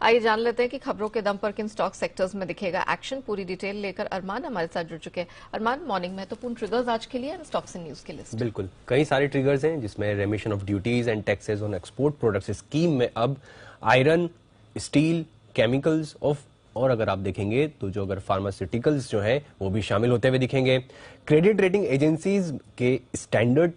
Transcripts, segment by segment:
आइए जान लेते हैं कि खबरों के दम पर किन स्टॉक सेक्टर्स में दिखेगा एक्शन। पूरी डिटेल लेकर अरमान हमारे साथ जुड़ चुके हैं। अरमान, मॉर्निंग महत्वपूर्ण ट्रिगर्स आज के लिए स्टॉक्स एंड न्यूज की लिस्ट। बिल्कुल, कई सारे ट्रिगर्स हैं जिसमें रेमिशन of duties and taxes on export products scheme में अब आयरन, स्टील, केमिकल्स और अगर आप देखेंगे तो जो अगर फार्मास्यूटिकल्स जो है वो भी शामिल होते हुए दिखेंगे। क्रेडिट रेटिंग एजेंसीज के स्टैंडर्ड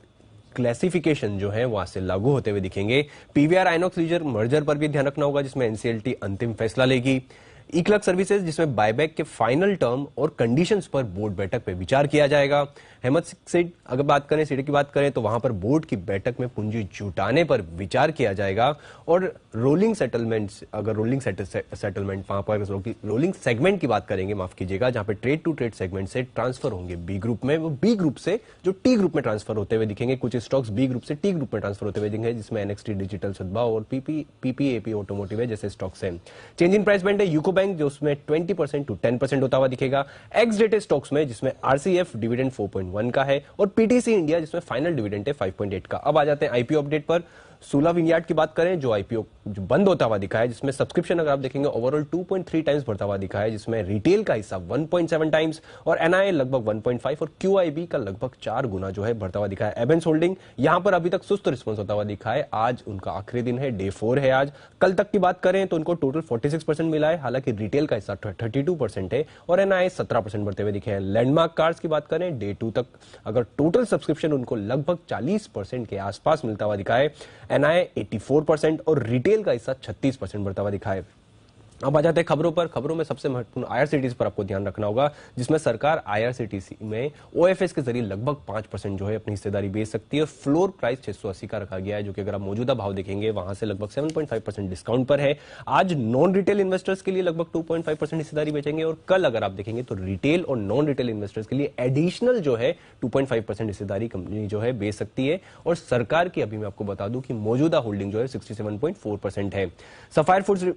क्लासिफिकेशन जो है वो आज से लागू होते हुए दिखेंगे। पीवीआर आइनॉक्स लीजर मर्जर पर भी ध्यान रखना होगा जिसमें एनसीएलटी अंतिम फैसला लेगी। ई क्लर्क सर्विसेज जिसमें बायबैक के फाइनल टर्म और कंडीशंस पर बोर्ड बैठक पे विचार किया जाएगा। हेमत सीड अगर बात करें, सीडी की बात करें तो वहां पर बोर्ड की बैठक में पूंजी जुटाने पर विचार किया जाएगा। और रोलिंग सेटलमेंट्स, अगर रोलिंग सेटलमेंट वहां पर रोलिंग सेगमेंट की बात करेंगे, माफ कीजिएगा, जहां पे ट्रेड टू ट्रेड सेगमेंट से ट्रांसफर होंगे बी ग्रुप में, वो बी ग्रुप से जो टी ग्रुप में ट्रांसफर होते हुए दिखेंगे। कुछ स्टॉक्स बी ग्रुप से टी ग्रुप में ट्रांसफर होते हुए दिखेंगे जिसमें एनएक्सटी डिजिटल, सद्भाव और पीपीएपी ऑटोमोटिव है जैसे स्टॉक्स हैं। चेंज इन प्राइस बैंड है यूको बैंक जो उसमें 20% टू 10% होता हुआ दिखेगा। एक्स डेटेड स्टॉक्स में जिसमें आरसीएफ डिविडेंड 4.1 का है और पीटीसी इंडिया जिसमें फाइनल डिविडेंड है 5.8 का। अब आ जाते हैं आईपीओ अपडेट पर। सूला विनयार्ड की बात करें जो आईपीओ जो बंद होता हुआ दिखा है, जिसमें सब्सक्रिप्शन अगर आप देखेंगे ओवरऑल 2.3 टाइम्स बढ़ता हुआ दिखा है, जिसमें रिटेल का हिस्सा 1.7 टाइम्स और एनआईए लगभग 1.5 और क्यूआईबी का लगभग 4 गुना जो है बढ़ता हुआ दिखा है। एबेंस होल्डिंग यहां पर अभी तक सुस्त रिस्पॉन्स होता हुआ दिखा है। आज उनका आखिरी दिन है, डे 4 है आज। कल तक की बात करें तो उनको टोटल 46% मिला है, हालांकि रिटेल का हिस्सा 32% है और एनआईए 17% बढ़ते हुए दिखे हैं। लैंडमार्क कार्ड्स की बात करें डे 2 तक अगर टोटल सब्सक्रिप्शन उनको लगभग 40% के आसपास मिलता हुआ दिखा है, एनआईए 84% और रिटेल का हिस्सा 36% बढ़ता हुआ दिखा है। अब आ जाते हैं खबरों पर। खबरों में सबसे महत्वपूर्ण आईआरसीटीसी पर आपको ध्यान रखना होगा जिसमें सरकार आईआरसीटीसी में ओएफएस के जरिए लगभग 5% जो है अपनी हिस्सेदारी बेच सकती है। फ्लोर प्राइस 680 का रखा गया है जो कि अगर आप मौजूदा भाव देखेंगे वहां से लगभग 7.5% डिस्काउंट पर है। आज नॉन रिटेल इन्वेस्टर्स के लिए लगभग 2.5% हिस्सेदारी बेचेंगे और कल अगर आप देखेंगे तो रिटेल और नॉन रिटेल इन्वेस्टर्स के लिए एडिशनल जो है 2.5% हिस्सेदारी कंपनी जो है बेच सकती है। और सरकार की अभी मैं आपको बता दूं कि मौजूदा होल्डिंग जो है 67.4% है। सफायर फूड्स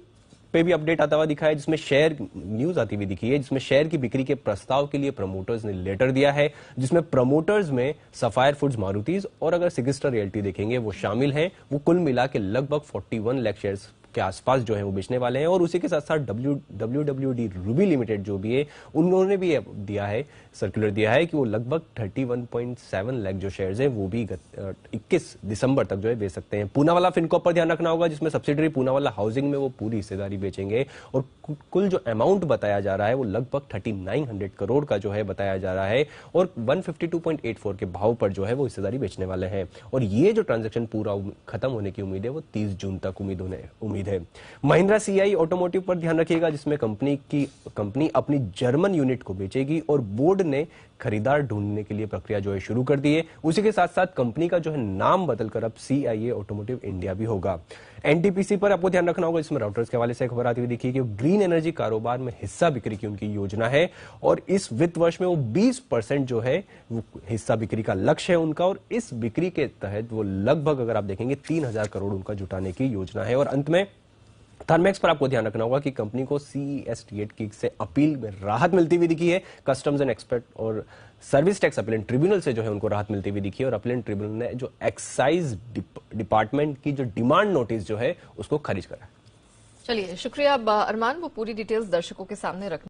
पे भी अपडेट आता हुआ दिखा है जिसमें शेयर न्यूज आती हुई दिखी है जिसमें शेयर की बिक्री के प्रस्ताव के लिए प्रमोटर्स ने लेटर दिया है, जिसमें प्रमोटर्स में सफायर फूड्स, मारुतिज और अगर सिगिस्टा रियल्टी देखेंगे वो शामिल हैं। वो कुल मिला के लगभग 41 लाख शेयर्स के आसपास जो है वो बेचने वाले हैं। और उसी के साथ साथ WWD रूबी लिमिटेड जो भी है उन्होंने भी दिया है, सर्कुलर दिया है कि वो लगभग 31.7 लाख जो शेयर्स हैं वो भी 21 दिसंबर तक जो है बेच सकते हैं। पूनावाला फिनकॉर्प पर ध्यान रखना होगा जिसमें सब्सिडरी पूनावाला हाउसिंग में वो पूरी हिस्सेदारी बेचेंगे और कुल जो अमाउंट बताया जा रहा है वो लगभग 3900 करोड़ का जो है बताया जा रहा है और 152.84 के भाव पर जो है वो हिस्सेदारी बेचने वाले हैं। और ये जो ट्रांजैक्शन पूरा खत्म होने की उम्मीद है वो 30 जून तक उम्मीद है। महिंद्रा सीआई ऑटोमोटिव पर ध्यान रखिएगा जिसमें कंपनी अपनी जर्मन यूनिट को बेचेगी और बोर्ड ने खरीदार ढूंढने के लिए प्रक्रिया जो है शुरू कर दी है। उसी के साथ साथ कंपनी का जो है नाम बदलकर अब सीआईए ऑटोमोटिव इंडिया भी होगा। एनटीपीसी पर आपको ध्यान रखना होगा जिसमें राउटर्स के हवाले से खबर आती हुई दिखी कि ग्रीन एनर्जी कारोबार में हिस्सा बिक्री की उनकी योजना है और इस वित्त वर्ष में वो 20% जो है वो हिस्सा बिक्री का लक्ष्य है उनका और इस बिक्री के तहत वो लगभग अगर आप देखेंगे 3000 करोड़ उनका जुटाने की योजना है। और अंत में थर्मैक्स पर आपको ध्यान रखना होगा कि कंपनी को CESTAT की से अपील में राहत मिलती हुई दिखी है। कस्टम्स एंड एक्सपर्ट और सर्विस टैक्स अपीलेंट ट्रिब्यूनल से जो है उनको राहत मिलती हुई दिखी है और अपीलेंट ट्रिब्यूनल ने जो एक्साइज डिपार्टमेंट की जो डिमांड नोटिस जो है उसको खारिज करा। चलिए, शुक्रिया अरमान, वो पूरी डिटेल्स दर्शकों के सामने रखने